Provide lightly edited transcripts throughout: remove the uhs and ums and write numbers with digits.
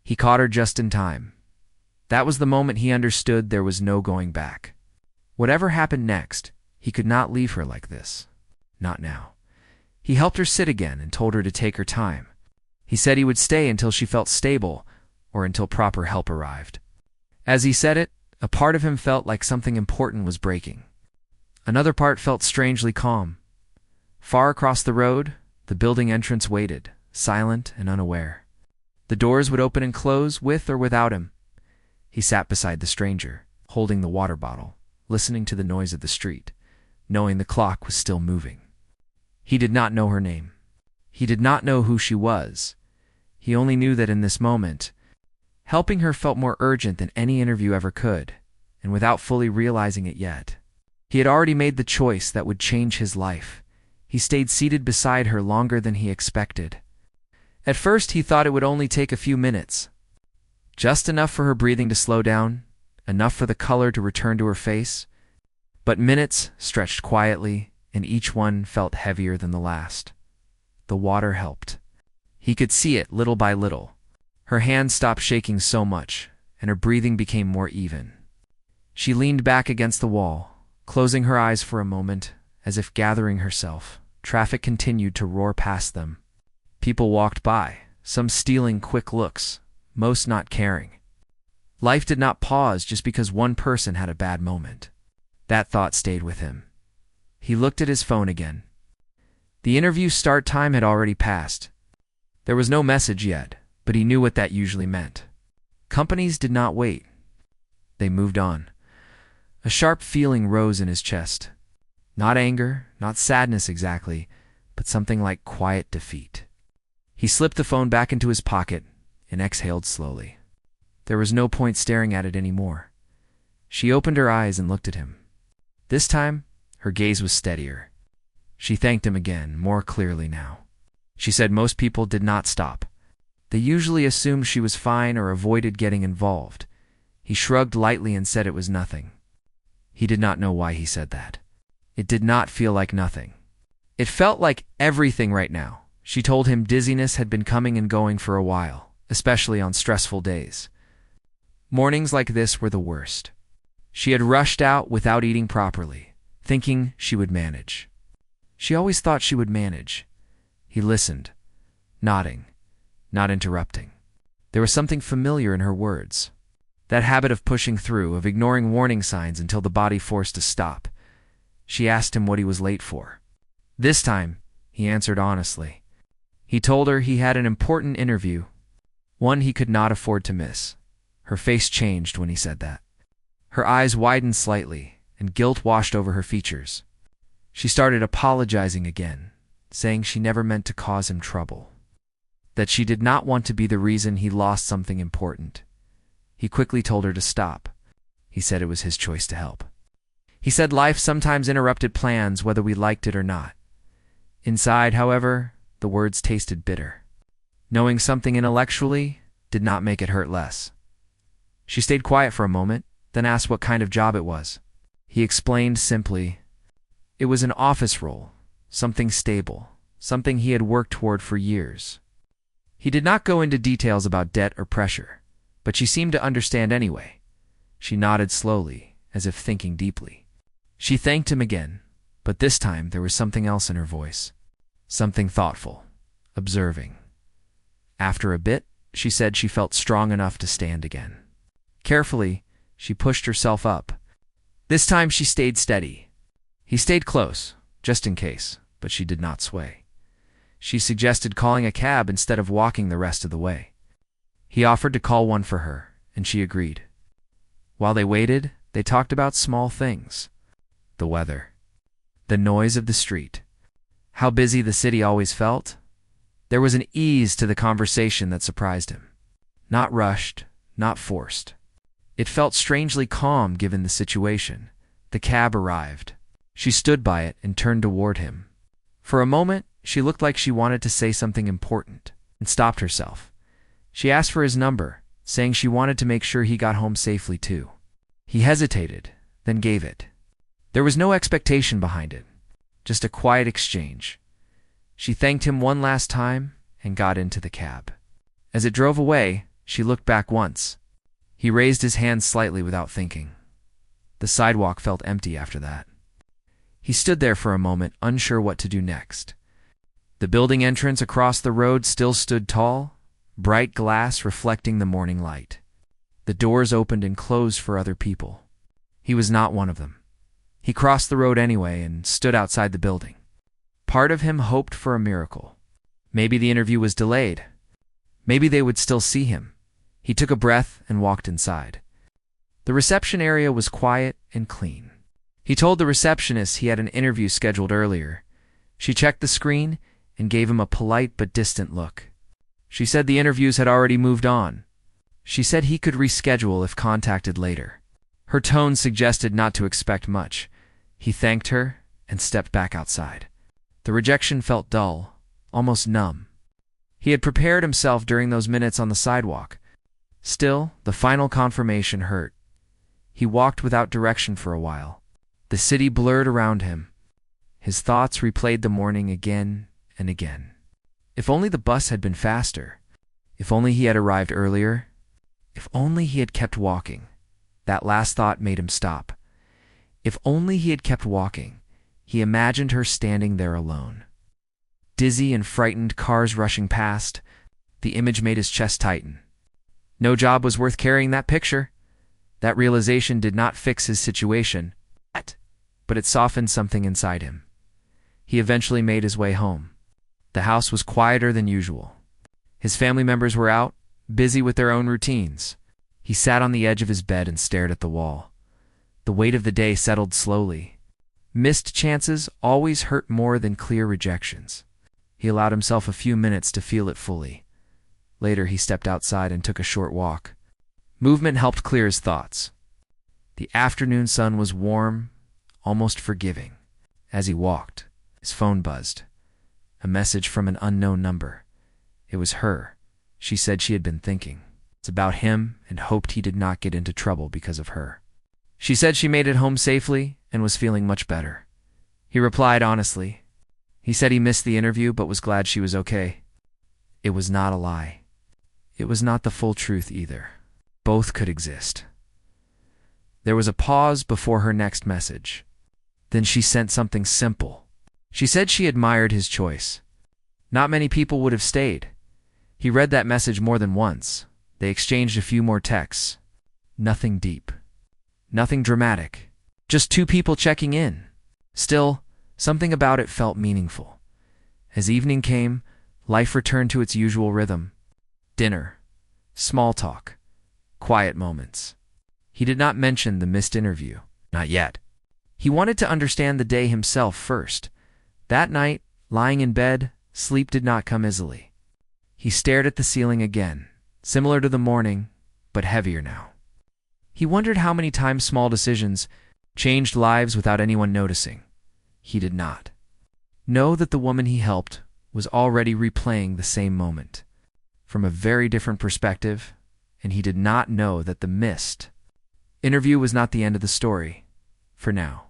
He caught her just in time. That was the moment he understood there was no going back. Whatever happened next, he could not leave her like this. Not now. He helped her sit again and told her to take her time. He said he would stay until she felt stable or until proper help arrived. As he said it, a part of him felt like something important was breaking. Another part felt strangely calm. Far across the road, the building entrance waited, silent and unaware. The doors would open and close with or without him. He sat beside the stranger, holding the water bottle, listening to the noise of the street, knowing the clock was still moving. He did not know her name. He did not know who she was. He only knew that in this moment, helping her felt more urgent than any interview ever could, and without fully realizing it yet, he had already made the choice that would change his life. He stayed seated beside her longer than he expected. At first, he thought it would only take a few minutes. Just enough for her breathing to slow down, enough for the color to return to her face. But minutes stretched quietly, and each one felt heavier than the last. The water helped. He could see it little by little. Her hands stopped shaking so much, and her breathing became more even. She leaned back against the wall, closing her eyes for a moment, as if gathering herself. Traffic continued to roar past them. People walked by, some stealing quick looks, most not caring. Life did not pause just because one person had a bad moment. That thought stayed with him. He looked at his phone again. The interview start time had already passed. There was no message yet, but he knew what that usually meant. Companies did not wait. They moved on. A sharp feeling rose in his chest. Not anger, not sadness exactly, but something like quiet defeat. He slipped the phone back into his pocket and exhaled slowly. There was no point staring at it anymore. She opened her eyes and looked at him. This time, her gaze was steadier. She thanked him again, more clearly now. She said most people did not stop. They usually assumed she was fine or avoided getting involved. He shrugged lightly and said it was nothing. He did not know why he said that. It did not feel like nothing. It felt like everything right now. She told him dizziness had been coming and going for a while, especially on stressful days. Mornings like this were the worst. She had rushed out without eating properly, thinking she would manage. She always thought she would manage. He listened, nodding, not interrupting. There was something familiar in her words. That habit of pushing through, of ignoring warning signs until the body forced a stop. She asked him what he was late for. This time, he answered honestly. He told her he had an important interview, one he could not afford to miss. Her face changed when he said that. Her eyes widened slightly, and guilt washed over her features. She started apologizing again, saying she never meant to cause him trouble, that she did not want to be the reason he lost something important. He quickly told her to stop. He said it was his choice to help. He said life sometimes interrupted plans whether we liked it or not. Inside, however, the words tasted bitter. Knowing something intellectually did not make it hurt less. She stayed quiet for a moment, then asked what kind of job it was. He explained simply. It was an office role, something stable, something he had worked toward for years. He did not go into details about debt or pressure, but she seemed to understand anyway. She nodded slowly, as if thinking deeply. She thanked him again, but this time there was something else in her voice. Something thoughtful, observing. After a bit, she said she felt strong enough to stand again. Carefully, she pushed herself up. This time she stayed steady. He stayed close, just in case, but she did not sway. She suggested calling a cab instead of walking the rest of the way. He offered to call one for her, and she agreed. While they waited, they talked about small things. The weather. The noise of the street. How busy the city always felt. There was an ease to the conversation that surprised him. Not rushed, not forced. It felt strangely calm given the situation. The cab arrived. She stood by it and turned toward him. For a moment, she looked like she wanted to say something important, and stopped herself. She asked for his number, saying she wanted to make sure he got home safely too. He hesitated, then gave it. There was no expectation behind it, just a quiet exchange. She thanked him one last time and got into the cab. As it drove away, She looked back once. He raised his hand slightly without thinking. The sidewalk felt empty after that. He stood there for a moment, unsure what to do next. The building entrance across the road still stood tall, bright glass reflecting the morning light. The doors opened and closed for other people. He was not one of them. He crossed the road anyway and stood outside the building. Part of him hoped for a miracle. Maybe the interview was delayed. Maybe they would still see him. He took a breath and walked inside. The reception area was quiet and clean. He told the receptionist he had an interview scheduled earlier. She checked the screen and gave him a polite but distant look. She said the interviews had already moved on. She said he could reschedule if contacted later. Her tone suggested not to expect much. He thanked her and stepped back outside. The rejection felt dull, almost numb. He had prepared himself during those minutes on the sidewalk. Still, the final confirmation hurt. He walked without direction for a while. The city blurred around him. His thoughts replayed the morning again and again. If only the bus had been faster. If only he had arrived earlier. If only he had kept walking. That last thought made him stop. If only he had kept walking. He imagined her standing there alone. Dizzy and frightened, cars rushing past. The image made his chest tighten. No job was worth carrying that picture. That realization did not fix his situation, but it softened something inside him. He eventually made his way home. The house was quieter than usual. His family members were out, busy with their own routines. He sat on the edge of his bed and stared at the wall. The weight of the day settled slowly. Missed chances always hurt more than clear rejections. He allowed himself a few minutes to feel it fully. Later, he stepped outside and took a short walk. Movement helped clear his thoughts. The afternoon sun was warm, almost forgiving. As he walked, his phone buzzed. A message from an unknown number. It was her. She said she had been thinking. It's about him and hoped he did not get into trouble because of her. She said she made it home safely and was feeling much better. He replied honestly. He said he missed the interview but was glad she was okay. It was not a lie. It was not the full truth either. Both could exist. There was a pause before her next message. Then she sent something simple. She said she admired his choice. Not many people would have stayed. He read that message more than once. They exchanged a few more texts. Nothing deep. Nothing dramatic. Just two people checking in. Still, something about it felt meaningful. As evening came, life returned to its usual rhythm. Dinner. Small talk. Quiet moments. He did not mention the missed interview. Not yet. He wanted to understand the day himself first. That night, lying in bed, sleep did not come easily. He stared at the ceiling again, similar to the morning, but heavier now. He wondered how many times small decisions changed lives without anyone noticing. He did not know that the woman he helped was already replaying the same moment, from a very different perspective, and he did not know that the missed interview was not the end of the story, for now.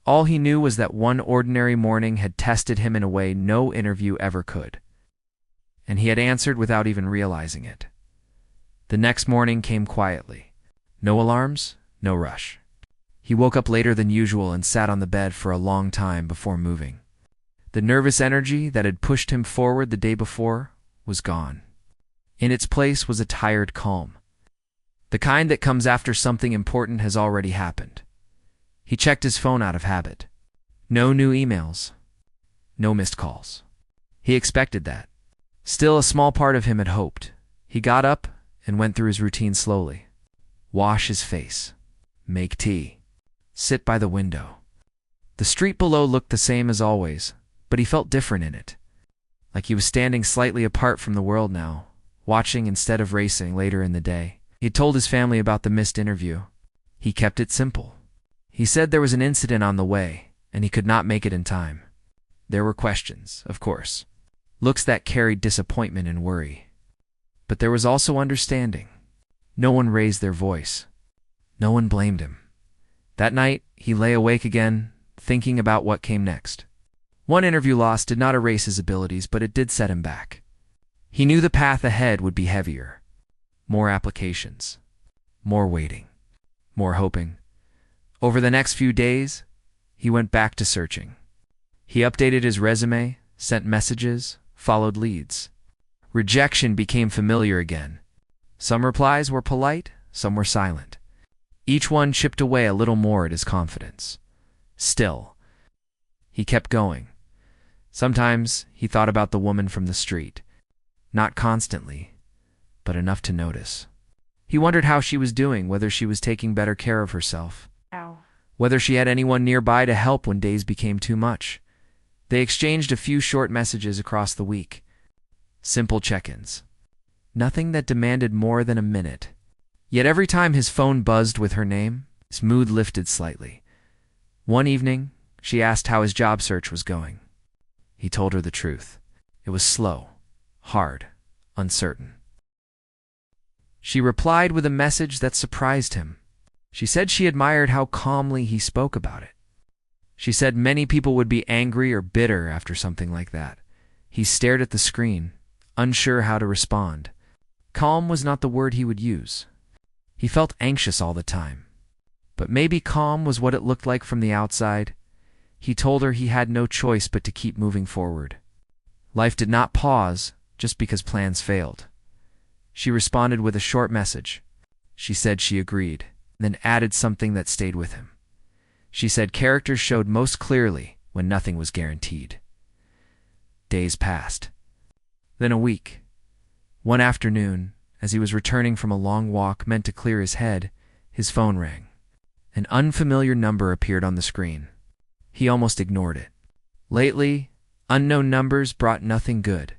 All he knew was that one ordinary morning had tested him in a way no interview ever could, and he had answered without even realizing it. The next morning came quietly. No alarms, no rush. He woke up later than usual and sat on the bed for a long time before moving. The nervous energy that had pushed him forward the day before was gone. In its place was a tired calm. The kind that comes after something important has already happened. He checked his phone out of habit. No new emails. No missed calls. He expected that. Still, a small part of him had hoped. He got up and went through his routine slowly. Wash his face. Make tea. Sit by the window. The street below looked the same as always, but he felt different in it. Like he was standing slightly apart from the world now, watching instead of racing later in the day. He had told his family about the missed interview. He kept it simple. He said there was an incident on the way, and he could not make it in time. There were questions, of course. Looks that carried disappointment and worry. But there was also understanding. No one raised their voice. No one blamed him. That night, he lay awake again, thinking about what came next. One interview loss did not erase his abilities, but it did set him back. He knew the path ahead would be heavier. More applications. More waiting. More hoping. Over the next few days, he went back to searching. He updated his resume, sent messages, followed leads. Rejection became familiar again. Some replies were polite, some were silent. Each one chipped away a little more at his confidence. Still, he kept going. Sometimes he thought about the woman from the street. Not constantly, but enough to notice. He wondered how she was doing, whether she was taking better care of herself. Ow. Whether she had anyone nearby to help when days became too much. They exchanged a few short messages across the week. Simple check-ins. Nothing that demanded more than a minute. Yet every time his phone buzzed with her name, his mood lifted slightly. One evening, she asked how his job search was going. He told her the truth. It was slow, hard, uncertain. She replied with a message that surprised him. She said she admired how calmly he spoke about it. She said many people would be angry or bitter after something like that. He stared at the screen, unsure how to respond. Calm was not the word he would use. He felt anxious all the time. But maybe calm was what it looked like from the outside. He told her he had no choice but to keep moving forward. Life did not pause just because plans failed. She responded with a short message. She said she agreed, then added something that stayed with him. She said character showed most clearly when nothing was guaranteed. Days passed. Then a week. One afternoon, as he was returning from a long walk meant to clear his head, his phone rang. An unfamiliar number appeared on the screen. He almost ignored it. Lately, unknown numbers brought nothing good.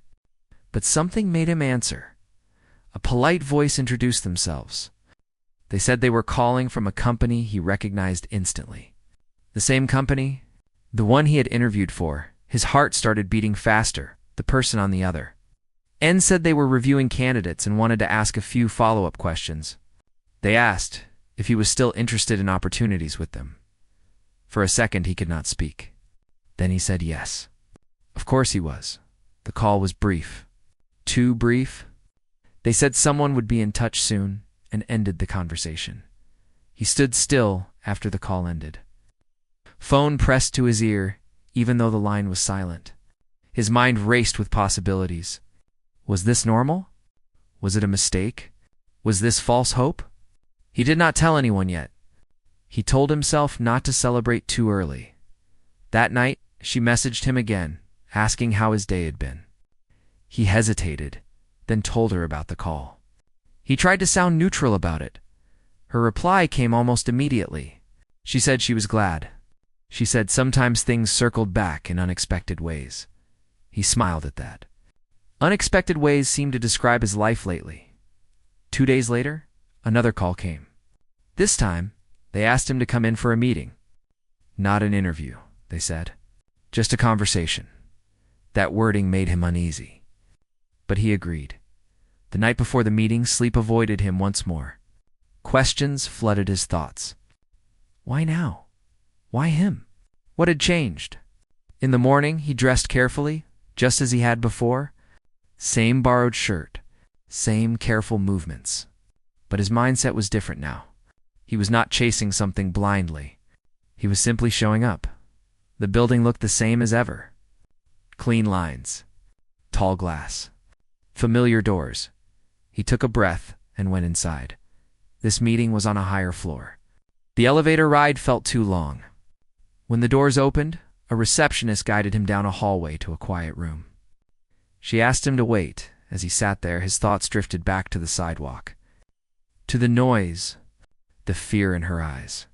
But something made him answer. A polite voice introduced themselves. They said they were calling from a company he recognized instantly. The same company? The one he had interviewed for. His heart started beating faster, the person on the other. N said they were reviewing candidates and wanted to ask a few follow-up questions. They asked if he was still interested in opportunities with them. For a second he could not speak. Then he said yes. Of course he was. The call was brief. Too brief. They said someone would be in touch soon and ended the conversation. He stood still after the call ended. Phone pressed to his ear, even though the line was silent. His mind raced with possibilities. Was this normal? Was it a mistake? Was this false hope? He did not tell anyone yet. He told himself not to celebrate too early. That night, she messaged him again, asking how his day had been. He hesitated, then told her about the call. He tried to sound neutral about it. Her reply came almost immediately. She said she was glad. She said sometimes things circled back in unexpected ways. He smiled at that. Unexpected ways seemed to describe his life lately. 2 days later, another call came. This time, they asked him to come in for a meeting. Not an interview, they said. Just a conversation. That wording made him uneasy. But he agreed. The night before the meeting, sleep avoided him once more. Questions flooded his thoughts. Why now? Why him? What had changed? In the morning, he dressed carefully, just as he had before. Same borrowed shirt, same careful movements. But his mindset was different now. He was not chasing something blindly. He was simply showing up. The building looked the same as ever. Clean lines, tall glass, familiar doors. He took a breath and went inside. This meeting was on a higher floor. The elevator ride felt too long. When the doors opened, a receptionist guided him down a hallway to a quiet room. She asked him to wait. As he sat there, his thoughts drifted back to the sidewalk. To the noise, the fear in her eyes.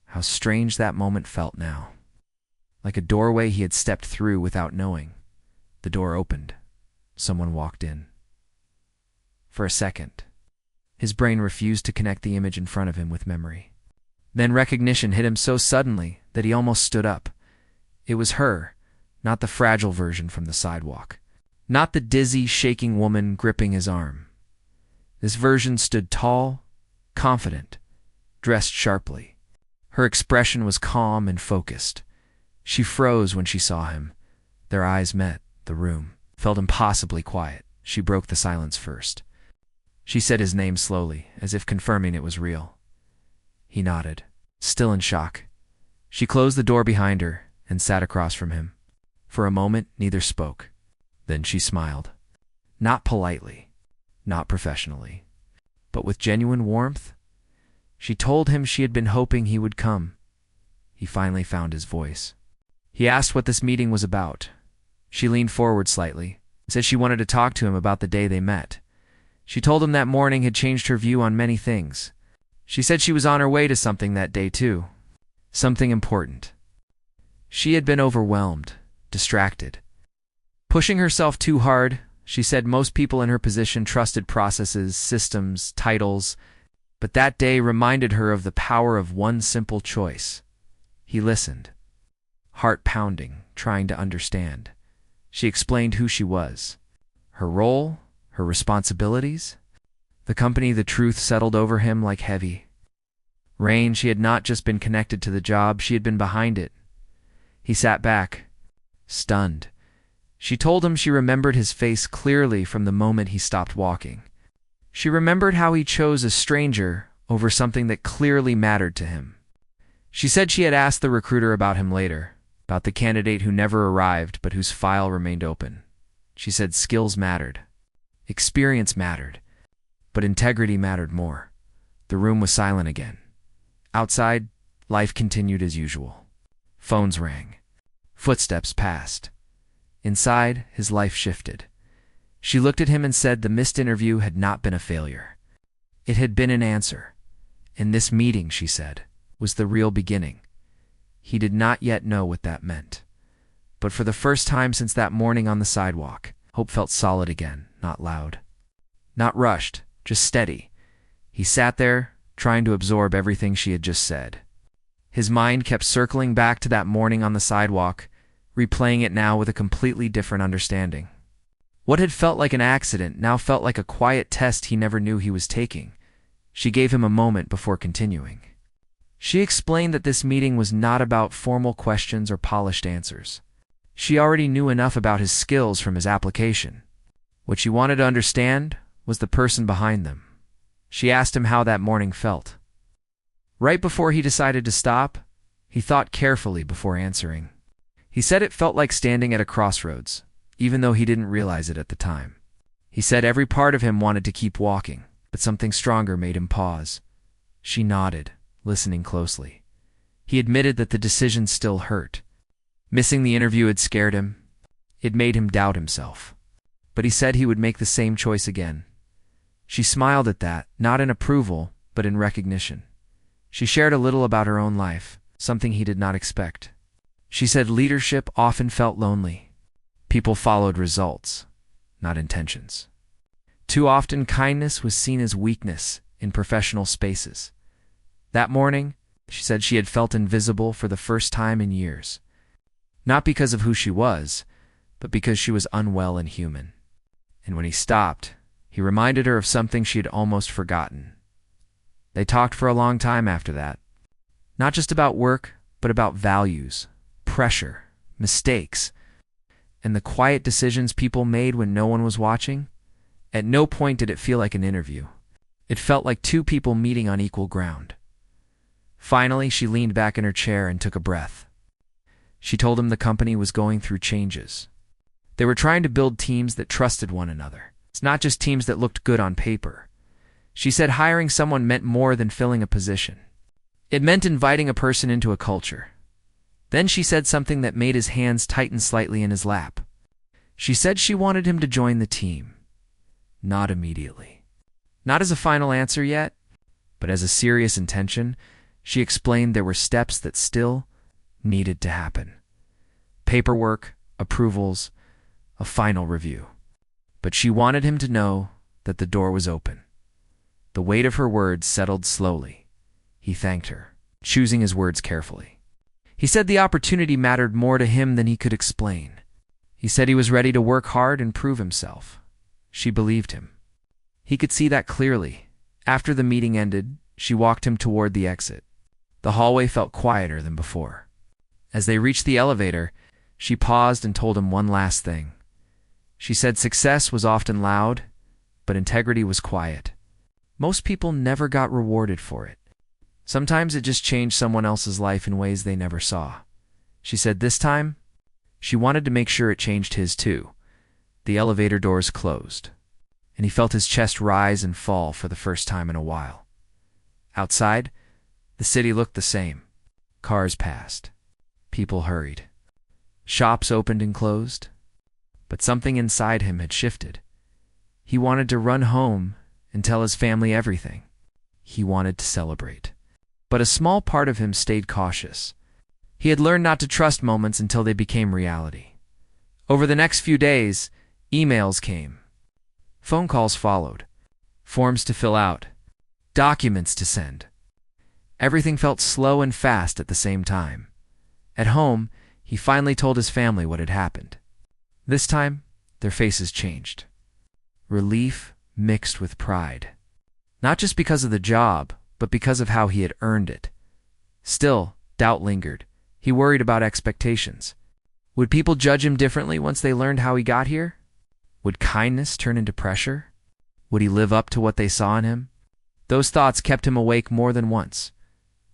How strange that moment felt now. Like a doorway he had stepped through without knowing. The door opened. Someone walked in. For a second, his brain refused to connect the image in front of him with memory. Then recognition hit him so suddenly that he almost stood up. It was her, not the fragile version from the sidewalk. Not the dizzy, shaking woman gripping his arm. This version stood tall, confident, dressed sharply. Her expression was calm and focused. She froze when she saw him. Their eyes met. The room felt impossibly quiet. She broke the silence first. She said his name slowly, as if confirming it was real. He nodded, still in shock. She closed the door behind her and sat across from him. For a moment, neither spoke. Then she smiled. Not politely, not professionally, but with genuine warmth. She told him she had been hoping he would come. He finally found his voice. He asked what this meeting was about. She leaned forward slightly, said she wanted to talk to him about the day they met. She told him that morning had changed her view on many things. She said she was on her way to something that day too. Something important. She had been overwhelmed, distracted. Pushing herself too hard, she said most people in her position trusted processes, systems, titles, but that day reminded her of the power of one simple choice. He listened, heart pounding, trying to understand. She explained who she was, her role, her responsibilities. The company, the truth settled over him like heavy rain. She had not just been connected to the job, she had been behind it. He sat back, stunned. She told him she remembered his face clearly from the moment he stopped walking. She remembered how he chose a stranger over something that clearly mattered to him. She said she had asked the recruiter about him later, about the candidate who never arrived but whose file remained open. She said skills mattered, experience mattered, but integrity mattered more. The room was silent again. Outside, life continued as usual. Phones rang. Footsteps passed. Inside, his life shifted. She looked at him and said the missed interview had not been a failure. It had been an answer. And this meeting, she said, was the real beginning. He did not yet know what that meant. But for the first time since that morning on the sidewalk, hope felt solid again, not loud. Not rushed, just steady. He sat there, trying to absorb everything she had just said. His mind kept circling back to that morning on the sidewalk, replaying it now with a completely different understanding. What had felt like an accident now felt like a quiet test he never knew he was taking. She gave him a moment before continuing. She explained that this meeting was not about formal questions or polished answers. She already knew enough about his skills from his application. What she wanted to understand was the person behind them. She asked him how that morning felt. Right before he decided to stop, he thought carefully before answering. He said it felt like standing at a crossroads, even though he didn't realize it at the time. He said every part of him wanted to keep walking, but something stronger made him pause. She nodded, listening closely. He admitted that the decision still hurt. Missing the interview had scared him. It made him doubt himself. But he said he would make the same choice again. She smiled at that, not in approval, but in recognition. She shared a little about her own life, something he did not expect. She said leadership often felt lonely. People followed results, not intentions. Too often, kindness was seen as weakness in professional spaces. That morning, she said she had felt invisible for the first time in years. Not because of who she was, but because she was unwell and human. And when he stopped, he reminded her of something she had almost forgotten. They talked for a long time after that. Not just about work, but about values, pressure, mistakes, and the quiet decisions people made when no one was watching. At no point did it feel like an interview. It felt like two people meeting on equal ground. Finally, she leaned back in her chair and took a breath. She told him the company was going through changes. They were trying to build teams that trusted one another. It's not just teams that looked good on paper. She said hiring someone meant more than filling a position. It meant inviting a person into a culture. Then she said something that made his hands tighten slightly in his lap. She said she wanted him to join the team. Not immediately. Not as a final answer yet, but as a serious intention. She explained there were steps that still needed to happen. Paperwork, approvals, a final review. But she wanted him to know that the door was open. The weight of her words settled slowly. He thanked her, choosing his words carefully. He said the opportunity mattered more to him than he could explain. He said he was ready to work hard and prove himself. She believed him. He could see that clearly. After the meeting ended, she walked him toward the exit. The hallway felt quieter than before. As they reached the elevator, she paused and told him one last thing. She said success was often loud, but integrity was quiet. Most people never got rewarded for it. Sometimes it just changed someone else's life in ways they never saw. She said this time, she wanted to make sure it changed his too. The elevator doors closed, and he felt his chest rise and fall for the first time in a while. Outside, the city looked the same. Cars passed. People hurried. Shops opened and closed. But something inside him had shifted. He wanted to run home and tell his family everything. He wanted to celebrate. But a small part of him stayed cautious. He had learned not to trust moments until they became reality. Over the next few days, emails came. Phone calls followed. Forms to fill out. Documents to send. Everything felt slow and fast at the same time. At home, he finally told his family what had happened. This time, their faces changed. Relief mixed with pride. Not just because of the job, but because of how he had earned it. Still, doubt lingered. He worried about expectations. Would people judge him differently once they learned how he got here? Would kindness turn into pressure? Would he live up to what they saw in him? Those thoughts kept him awake more than once.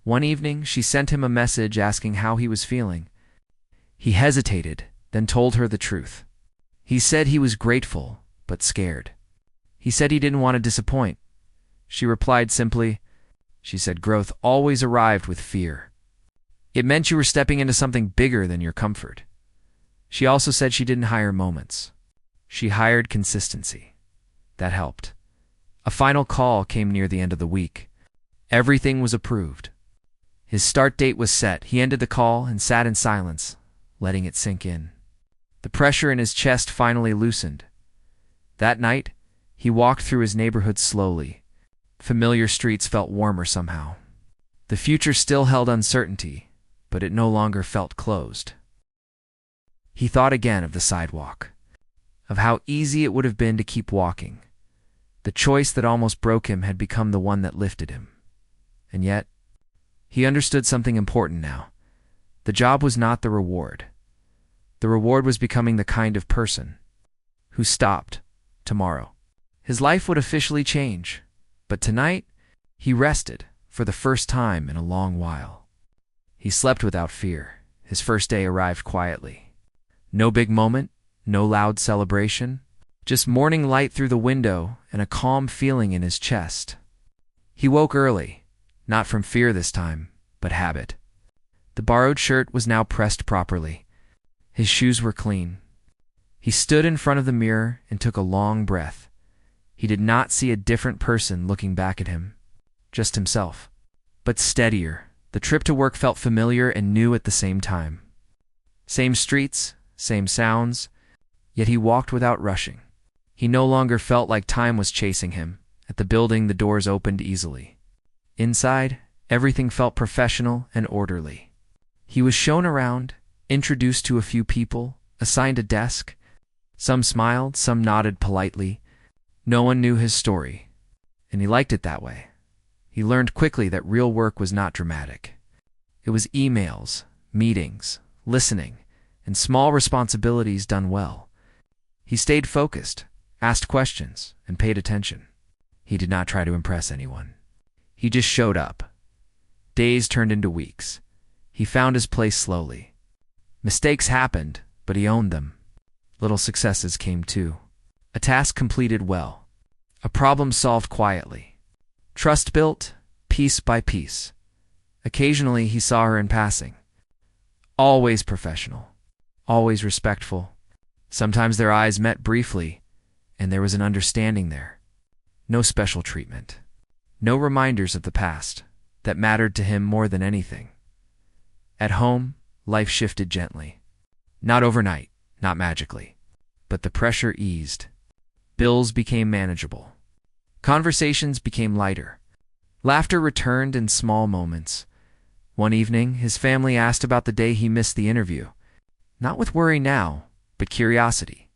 One evening, she sent him a message asking how he was feeling. He hesitated, then told her the truth. He said he was grateful, but scared. He said he didn't want to disappoint. She replied simply, she said growth always arrived with fear. It meant you were stepping into something bigger than your comfort. She also said she didn't hire moments. She hired consistency. That helped. A final call came near the end of the week. Everything was approved. His start date was set. He ended the call and sat in silence, letting it sink in. The pressure in his chest finally loosened. That night, he walked through his neighborhood slowly. Familiar streets felt warmer somehow. The future still held uncertainty, but it no longer felt closed. He thought again of the sidewalk, of how easy it would have been to keep walking. The choice that almost broke him had become the one that lifted him. And yet, he understood something important now. The job was not the reward. The reward was becoming the kind of person who stopped tomorrow. His life would officially change, but tonight he rested for the first time in a long while. He slept without fear. His first day arrived quietly. No big moment, no loud celebration, just morning light through the window and a calm feeling in his chest. He woke early, not from fear this time, but habit. The borrowed shirt was now pressed properly. His shoes were clean. He stood in front of the mirror and took a long breath. He did not see a different person looking back at him, just himself, but steadier. The trip to work felt familiar and new at the same time. Same streets, same sounds, yet he walked without rushing. He no longer felt like time was chasing him. At the building, the doors opened easily. Inside, everything felt professional and orderly. He was shown around, introduced to a few people, assigned a desk. Some smiled, some nodded politely. No one knew his story, and he liked it that way. He learned quickly that real work was not dramatic. It was emails, meetings, listening, and small responsibilities done well. He stayed focused, asked questions, and paid attention. He did not try to impress anyone. He just showed up. Days turned into weeks. He found his place slowly. Mistakes happened, but he owned them. Little successes came too. A task completed well. A problem solved quietly. Trust built, piece by piece. Occasionally he saw her in passing. Always professional. Always respectful. Sometimes their eyes met briefly, and there was an understanding there. No special treatment. No reminders of the past that mattered to him more than anything. At home, life shifted gently. Not overnight, not magically, but the pressure eased. Bills became manageable. Conversations became lighter. Laughter returned in small moments. One evening, his family asked about the day he missed the interview. Not with worry now, but curiosity.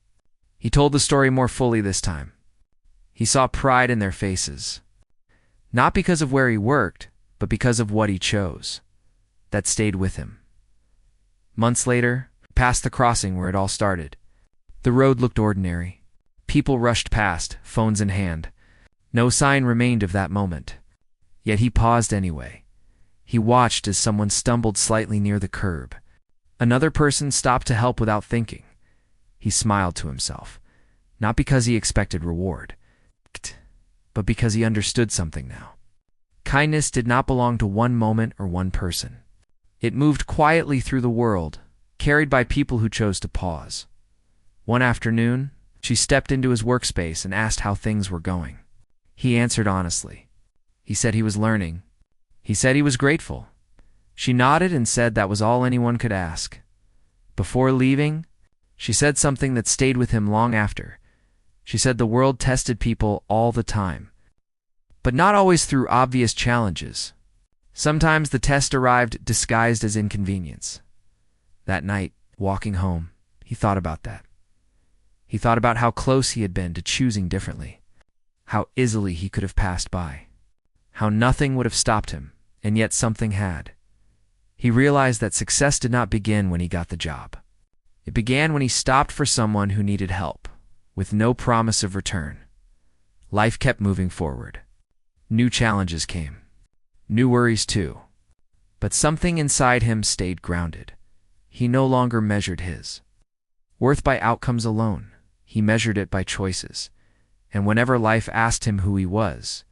He told the story more fully this time. He saw pride in their faces. Not because of where he worked, but because of what he chose. That stayed with him. Months later, past the crossing where it all started, the road looked ordinary. People rushed past, phones in hand. No sign remained of that moment. Yet he paused anyway. He watched as someone stumbled slightly near the curb. Another person stopped to help without thinking. He smiled to himself, not because he expected reward, but because he understood something now. Kindness did not belong to one moment or one person. It moved quietly through the world, carried by people who chose to pause. One afternoon, she stepped into his workspace and asked how things were going. He answered honestly. He said he was learning. He said he was grateful. She nodded and said that was all anyone could ask. Before leaving, she said something that stayed with him long after. She said the world tested people all the time, but not always through obvious challenges. Sometimes the test arrived disguised as inconvenience. That night, walking home, he thought about that. He thought about how close he had been to choosing differently, how easily he could have passed by, how nothing would have stopped him, and yet something had. He realized that success did not begin when he got the job. It began when he stopped for someone who needed help, with no promise of return. Life kept moving forward. New challenges came. New worries too. But something inside him stayed grounded. He no longer measured his worth by outcomes alone. He measured it by choices. And whenever life asked him who he was,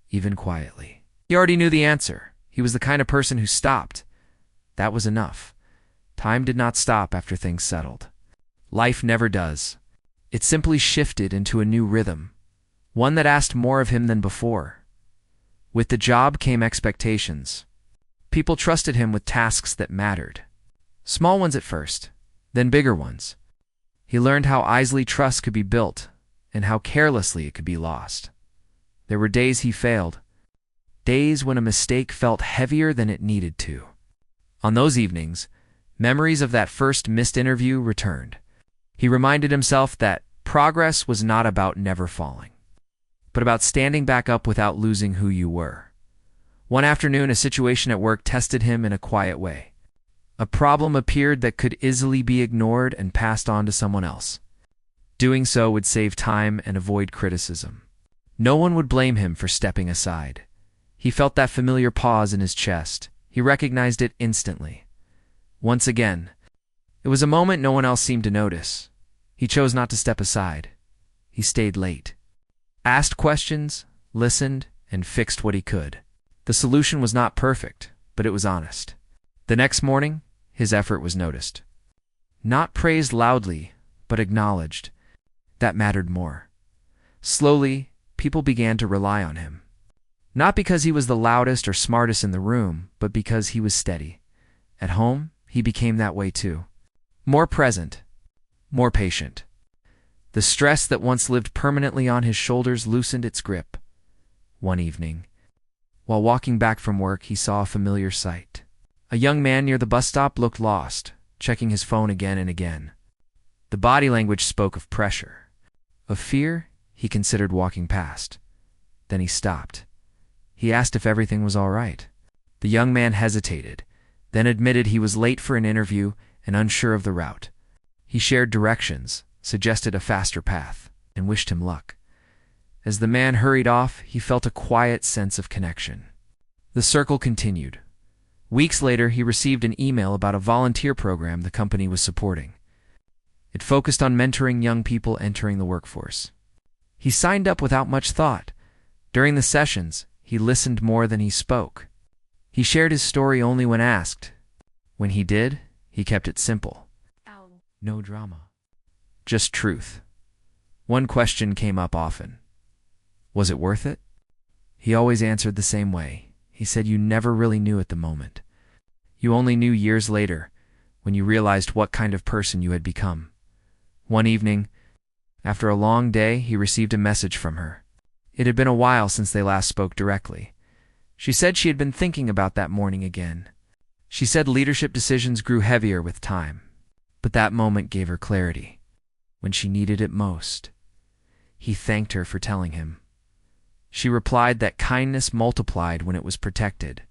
even quietly, he already knew the answer. He was the kind of person who stopped. That was enough. Time did not stop after things settled. Life never does. It simply shifted into a new rhythm, one that asked more of him than before. With the job came expectations. People trusted him with tasks that mattered. Small ones at first, then bigger ones. He learned how easily trust could be built and how carelessly it could be lost. There were days he failed, days when a mistake felt heavier than it needed to. On those evenings, memories of that first missed interview returned. He reminded himself that progress was not about never falling, but about standing back up without losing who you were. One afternoon, a situation at work tested him in a quiet way. A problem appeared that could easily be ignored and passed on to someone else. Doing so would save time and avoid criticism. No one would blame him for stepping aside. He felt that familiar pause in his chest. He recognized it instantly. Once again, it was a moment no one else seemed to notice. He chose not to step aside. He stayed late, asked questions, listened, and fixed what he could. The solution was not perfect, but it was honest. The next morning, his effort was noticed. Not praised loudly, but acknowledged. That mattered more. Slowly, people began to rely on him. Not because he was the loudest or smartest in the room, but because he was steady. At home, he became that way too. More present, more patient. The stress that once lived permanently on his shoulders loosened its grip. One evening, while walking back from work, he saw a familiar sight. A young man near the bus stop looked lost, checking his phone again and again. The body language spoke of pressure, of fear. He considered walking past. Then he stopped. He asked if everything was all right. The young man hesitated, then admitted he was late for an interview and unsure of the route. He shared directions, suggested a faster path, and wished him luck. As the man hurried off, he felt a quiet sense of connection. The circle continued. Weeks later, he received an email about a volunteer program the company was supporting. It focused on mentoring young people entering the workforce. He signed up without much thought. During the sessions, he listened more than he spoke. He shared his story only when asked. When he did, he kept it simple. No drama. Just truth. One question came up often. Was it worth it? He always answered the same way. He said you never really knew at the moment. You only knew years later, when you realized what kind of person you had become. One evening, after a long day, he received a message from her. It had been a while since they last spoke directly. She said she had been thinking about that morning again. She said leadership decisions grew heavier with time, but that moment gave her clarity, when she needed it most. He thanked her for telling him. She replied that kindness multiplied when it was protected,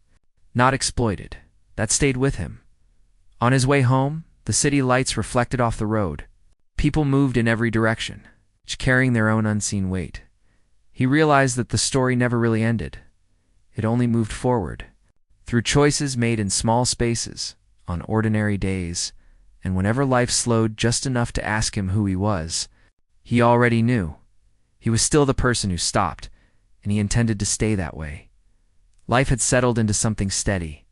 not exploited. That stayed with him. On his way home, the city lights reflected off the road. People moved in every direction, each carrying their own unseen weight. He realized that the story never really ended. It only moved forward, through choices made in small spaces, on ordinary days, and whenever life slowed just enough to ask him who he was. He already knew. He was still the person who stopped, and he intended to stay that way. Life had settled into something steady,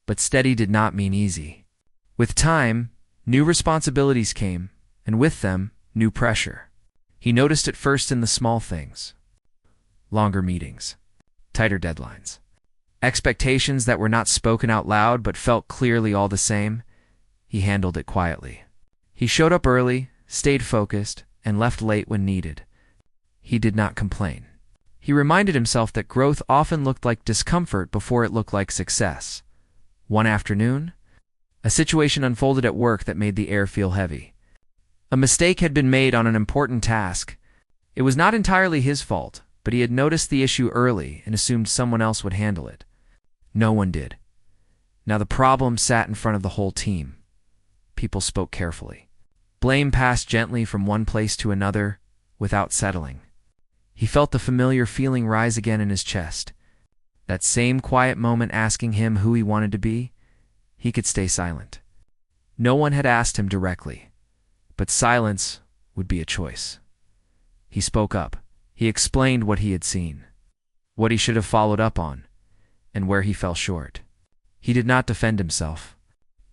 but steady did not mean easy. With time, new responsibilities came, and with them, new pressure. He noticed it first in the small things. Longer meetings, tighter deadlines, expectations that were not spoken out loud but felt clearly all the same. He handled it quietly. He showed up early, stayed focused, and left late when needed. He did not complain. He reminded himself that growth often looked like discomfort before it looked like success. One afternoon, a situation unfolded at work that made the air feel heavy. A mistake had been made on an important task. It was not entirely his fault, but he had noticed the issue early and assumed someone else would handle it. No one did. Now the problem sat in front of the whole team. People spoke carefully. Blame passed gently from one place to another, without settling. He felt the familiar feeling rise again in his chest. That same quiet moment asking him who he wanted to be. He could stay silent. No one had asked him directly, but silence would be a choice. He spoke up. He explained what he had seen, what he should have followed up on, and where he fell short. He did not defend himself.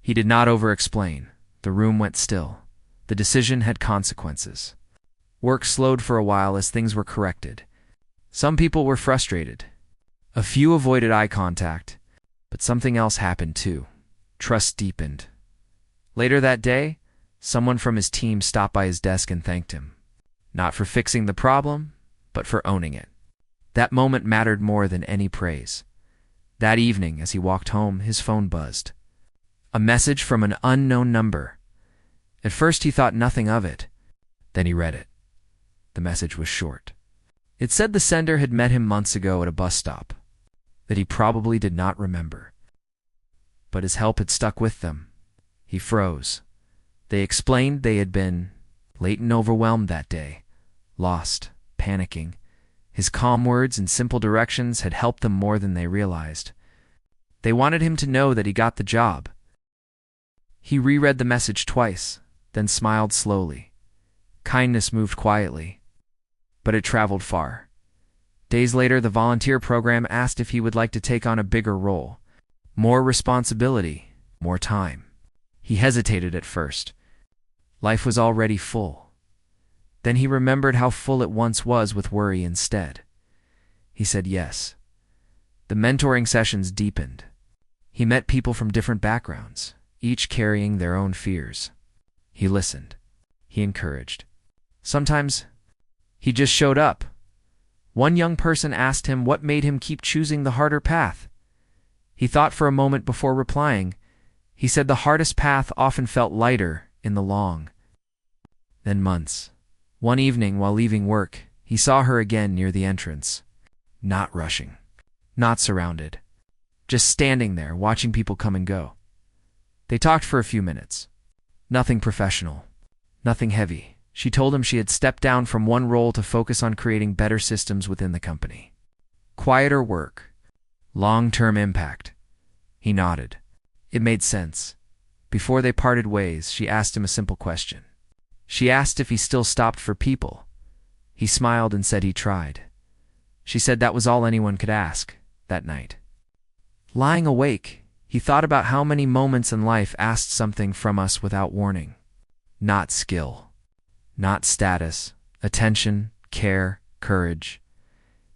He did not over-explain. The room went still. The decision had consequences. Work slowed for a while as things were corrected. Some people were frustrated. A few avoided eye contact, but something else happened too. Trust deepened. Later that day, someone from his team stopped by his desk and thanked him, not for fixing the problem, but for owning it. That moment mattered more than any praise. That evening, as he walked home, his phone buzzed. A message from an unknown number. At first he thought nothing of it. Then he read it. The message was short. It said the sender had met him months ago at a bus stop, that he probably did not remember. But his help had stuck with them. He froze. They explained they had been late and overwhelmed that day, lost, panicking. His calm words and simple directions had helped them more than they realized. They wanted him to know that he got the job. He reread the message twice, then smiled slowly. Kindness moved quietly, but it traveled far. Days later, the volunteer program asked if he would like to take on a bigger role. More responsibility, more time. He hesitated at first. Life was already full. Then he remembered how full it once was with worry instead. He said yes. The mentoring sessions deepened. He met people from different backgrounds, each carrying their own fears. He listened. He encouraged. Sometimes he just showed up. One young person asked him what made him keep choosing the harder path. He thought for a moment before replying. He said the hardest path often felt lighter in the long. Then months. One evening while leaving work, he saw her again near the entrance. Not rushing. Not surrounded. Just standing there, watching people come and go. They talked for a few minutes. Nothing professional. Nothing heavy. She told him she had stepped down from one role to focus on creating better systems within the company. Quieter work. Long-term impact. He nodded. It made sense. Before they parted ways, she asked him a simple question. She asked if he still stopped for people. He smiled and said he tried. She said that was all anyone could ask that night. Lying awake, he thought about how many moments in life asked something from us without warning. Not skill. Not status, attention, care, courage.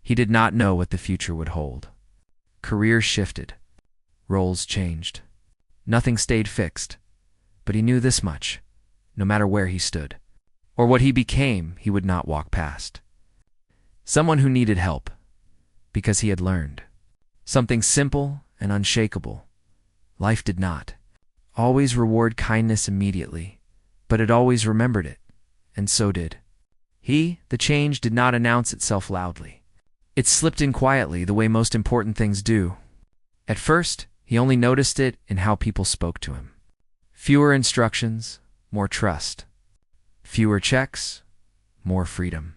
He did not know what the future would hold. Careers shifted. Roles changed. Nothing stayed fixed. But he knew this much. No matter where he stood, or what he became, he would not walk past. Someone who needed help, because he had learned. Something simple and unshakable. Life did not always reward kindness immediately, but it always remembered it, and so did he. The change did not announce itself loudly. It slipped in quietly, the way most important things do. At first, he only noticed it in how people spoke to him. Fewer instructions, more trust. Fewer checks, more freedom.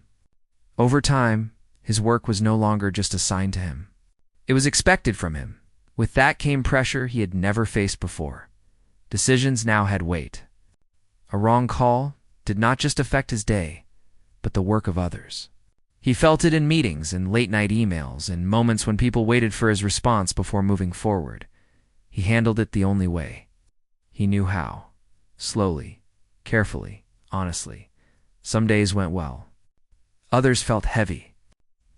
Over time, His work was no longer just assigned to him. It was expected from him. With that came pressure he had never faced before. Decisions now had weight. A wrong call did not just affect his day, but the work of others. He felt it in meetings and late-night emails and moments when people waited for his response before moving forward. He handled it the only way. He knew how. Slowly, carefully, honestly. Some days went well. Others felt heavy.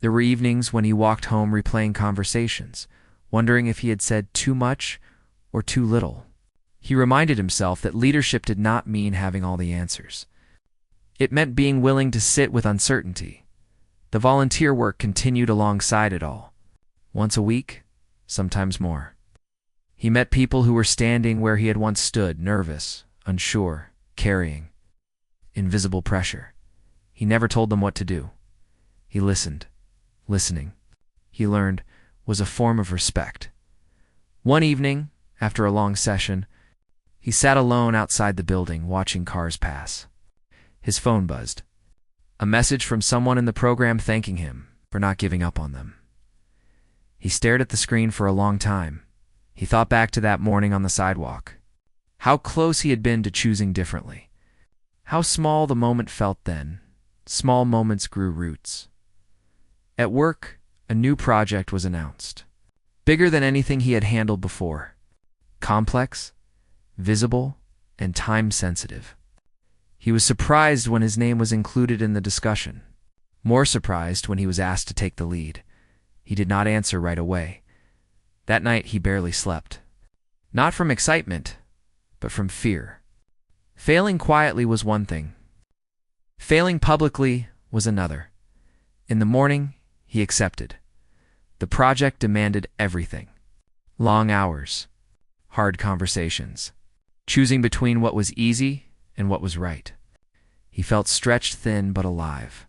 There were evenings when he walked home replaying conversations, wondering if he had said too much or too little. He reminded himself that leadership did not mean having all the answers. It meant being willing to sit with uncertainty. The volunteer work continued alongside it all. Once a week, sometimes more. He met people who were standing where he had once stood, nervous, unsure, carrying invisible pressure. He never told them what to do. He listened. Listening, he learned, was a form of respect. One evening, after a long session, he sat alone outside the building, watching cars pass. His phone buzzed. A message from someone in the program thanking him for not giving up on them. He stared at the screen for a long time. He thought back to that morning on the sidewalk. How close he had been to choosing differently. How small the moment felt then. Small moments grew roots. At work, a new project was announced. Bigger than anything he had handled before. Complex, visible, and time-sensitive. He was surprised when his name was included in the discussion. More surprised when he was asked to take the lead. He did not answer right away. That night he barely slept. Not from excitement, but from fear. Failing quietly was one thing. Failing publicly was another. In the morning, he accepted. The project demanded everything. Long hours, hard conversations, choosing between what was easy and what was right. He felt stretched thin but alive.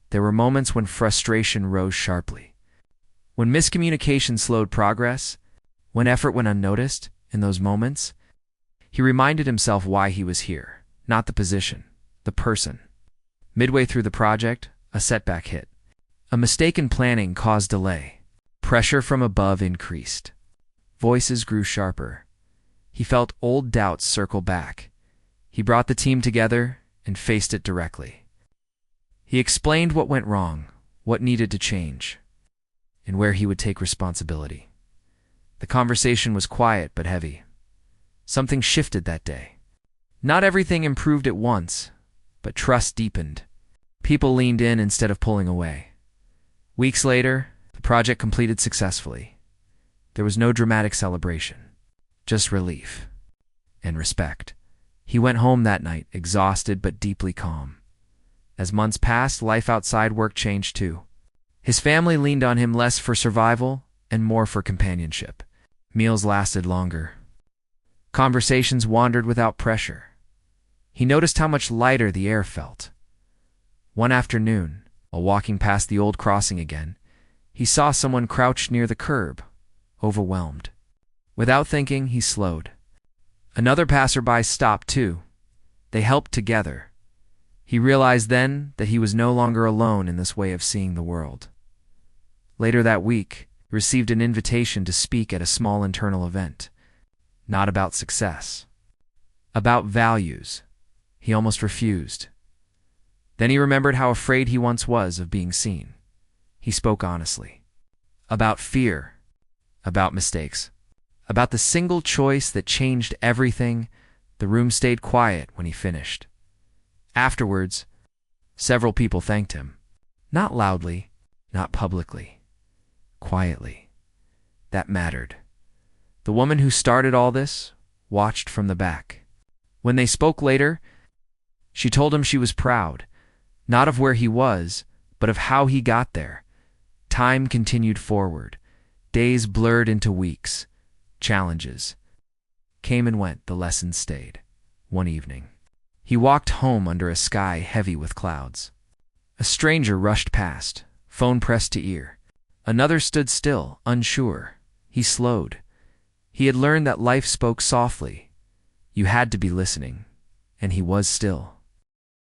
There were moments when frustration rose sharply. When miscommunication slowed progress, when effort went unnoticed, in those moments, he reminded himself why he was here, not the position, the person. Midway through the project, a setback hit. A mistake in planning caused delay. Pressure from above increased. Voices grew sharper. He felt old doubts circle back. He brought the team together and faced it directly. He explained what went wrong, what needed to change, and where he would take responsibility. The conversation was quiet but heavy. Something shifted that day. Not everything improved at once, but trust deepened. People leaned in instead of pulling away. Weeks later, the project completed successfully. There was no dramatic celebration, just relief and respect. He went home that night, exhausted but deeply calm. As months passed, life outside work changed too. His family leaned on him less for survival and more for companionship. Meals lasted longer. Conversations wandered without pressure. He noticed how much lighter the air felt. One afternoon, while walking past the old crossing again, he saw someone crouched near the curb, overwhelmed. Without thinking, he slowed. Another passerby stopped too. They helped together. He realized then that he was no longer alone in this way of seeing the world. Later that week, he received an invitation to speak at a small internal event. Not about success. About values. He almost refused. Then he remembered how afraid he once was of being seen. He spoke honestly. About fear. About mistakes. About the single choice that changed everything. The room stayed quiet when he finished. Afterwards, several people thanked him. Not loudly, not publicly. Quietly. That mattered. The woman who started all this watched from the back. When they spoke later, she told him she was proud, not of where he was, but of how he got there. Time continued forward. Days blurred into weeks. Challenges came and went, the lessons stayed. One evening, he walked home under a sky heavy with clouds. A stranger rushed past, phone pressed to ear. Another stood still, unsure. He slowed. He had learned that life spoke softly. You had to be listening, and he was still.